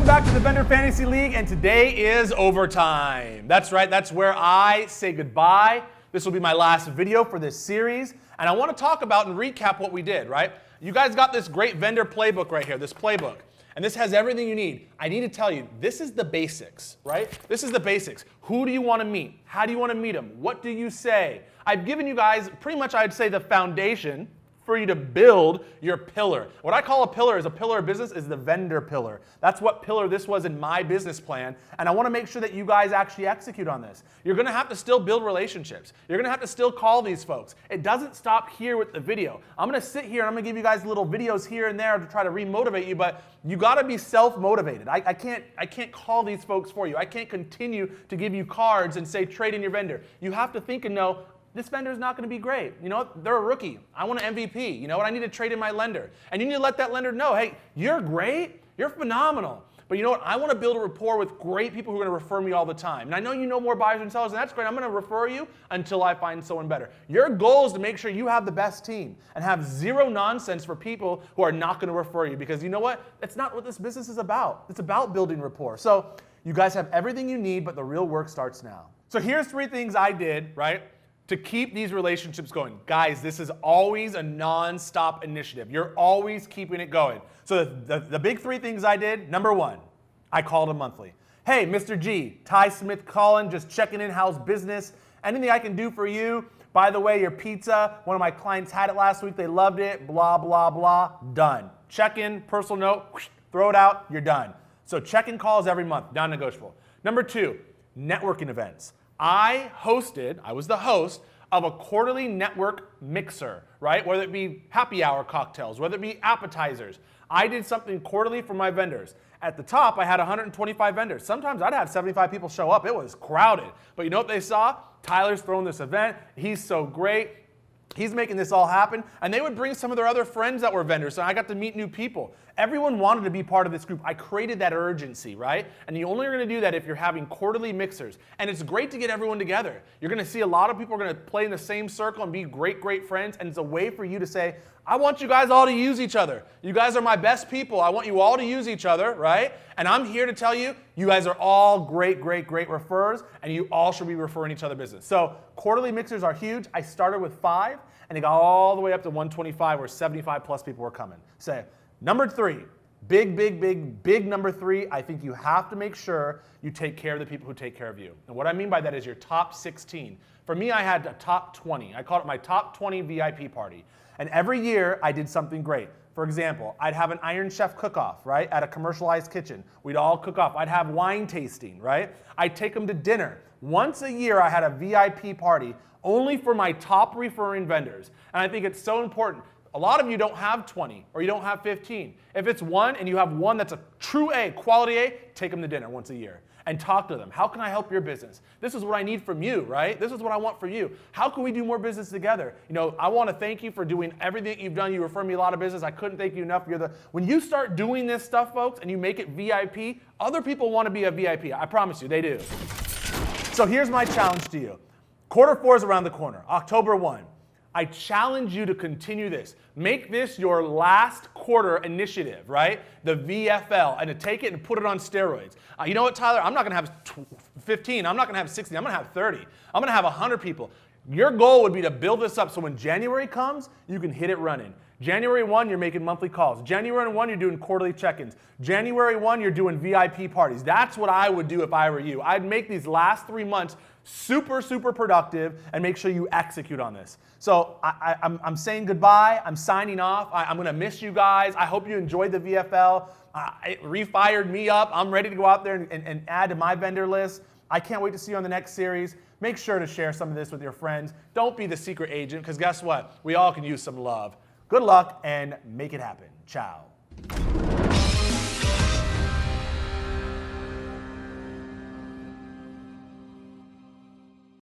Welcome back to the Vendor Fantasy League, and today is overtime. That's right, that's where I say goodbye. This will be my last video for this series, and I want to talk about and recap what we did, right? You guys got this great vendor playbook right here, this playbook, and this has everything you need. I need to tell you, this is the basics, right? This is the basics. Who do you want to meet? How do you want to meet them? What do you say? I've given you guys pretty much, I'd say, the foundation for you to build your pillar. What I call a pillar of business is the vendor pillar. That's what pillar this was in my business plan, and I want to make sure that you guys actually execute on this. You're going to have to still build relationships. You're going to have to still call these folks. It doesn't stop here with the video. I'm going to sit here and I'm going to give you guys little videos here and there to try to re-motivate you, but you got to be self-motivated. I can't call these folks for you. I can't continue to give you cards and say trade in your vendor. You have to think and know, this vendor is not going to be great. You know what? They're a rookie. I want an MVP. You know what? I need to trade in my lender. And you need to let that lender know, hey, you're great. You're phenomenal. But you know what? I want to build a rapport with great people who are going to refer me all the time. And I know you know more buyers and sellers, and that's great. I'm going to refer you until I find someone better. Your goal is to make sure you have the best team and have zero nonsense for people who are not going to refer you. Because you know what? That's not what this business is about. It's about building rapport. So you guys have everything you need, but the real work starts now. So here's 3 things I did, right, to keep these relationships going. Guys, this is always a non-stop initiative. You're always keeping it going. So the big 3 things I did, number 1, I called them monthly. Hey, Mr. G, Ty Smith calling, just checking in, how's business? Anything I can do for you? By the way, your pizza, one of my clients had it last week, they loved it, blah, blah, blah, done. Check in, personal note, whoosh, throw it out, you're done. So check-in calls every month, non-negotiable. Number 2, networking events. I was the host of a quarterly network mixer, right? Whether it be happy hour cocktails, whether it be appetizers. I did something quarterly for my vendors. At the top, I had 125 vendors. Sometimes I'd have 75 people show up. It was crowded. But you know what they saw? Tyler's throwing this event. He's so great. He's making this all happen. And they would bring some of their other friends that were vendors, so I got to meet new people. Everyone wanted to be part of this group. I created that urgency, right? And you only are going to do that if you're having quarterly mixers. And it's great to get everyone together. You're going to see a lot of people are going to play in the same circle and be great, great friends. And it's a way for you to say, I want you guys all to use each other. You guys are my best people. I want you all to use each other, right? And I'm here to tell you, you guys are all great, great, great referrers, and you all should be referring each other business. So quarterly mixers are huge. I started with 5, and it got all the way up to 125, where 75 plus people were coming. So number 3, big number 3, I think you have to make sure you take care of the people who take care of you. And what I mean by that is your top 16. For me, I had a top 20. I called it my top 20 VIP party. And every year, I did something great. For example, I'd have an Iron Chef cook-off, right, at a commercialized kitchen. We'd all cook off. I'd have wine tasting, right? I'd take them to dinner. Once a year, I had a VIP party only for my top referring vendors. And I think it's so important. A lot of you don't have 20 or you don't have 15. If it's 1 and you have 1 that's a true A, quality A, take them to dinner once a year and talk to them. How can I help your business? This is what I need from you, right? This is what I want for you. How can we do more business together? You know, I want to thank you for doing everything you've done. You refer me a lot of business. I couldn't thank you enough. When you start doing this stuff, folks, and you make it VIP, other people want to be a VIP. I promise you, they do. So here's my challenge to you. Quarter 4 is around the corner, October 1. I challenge you to continue this. Make this your last quarter initiative, right? The VFL, and to take it and put it on steroids. You know what, Tyler? I'm not going to have 15. I'm not going to have 60. I'm going to have 30. I'm going to have 100 people. Your goal would be to build this up so when January comes, you can hit it running. January 1, you're making monthly calls. January 1, you're doing quarterly check-ins. January 1, you're doing VIP parties. That's what I would do if I were you. I'd make these last 3 months super, super productive and make sure you execute on this. So I'm saying goodbye. I'm signing off. I'm going to miss you guys. I hope you enjoyed the VFL. It refired me up. I'm ready to go out there and add to my vendor list. I can't wait to see you on the next series. Make sure to share some of this with your friends. Don't be the secret agent, because guess what? We all can use some love. Good luck and make it happen. Ciao.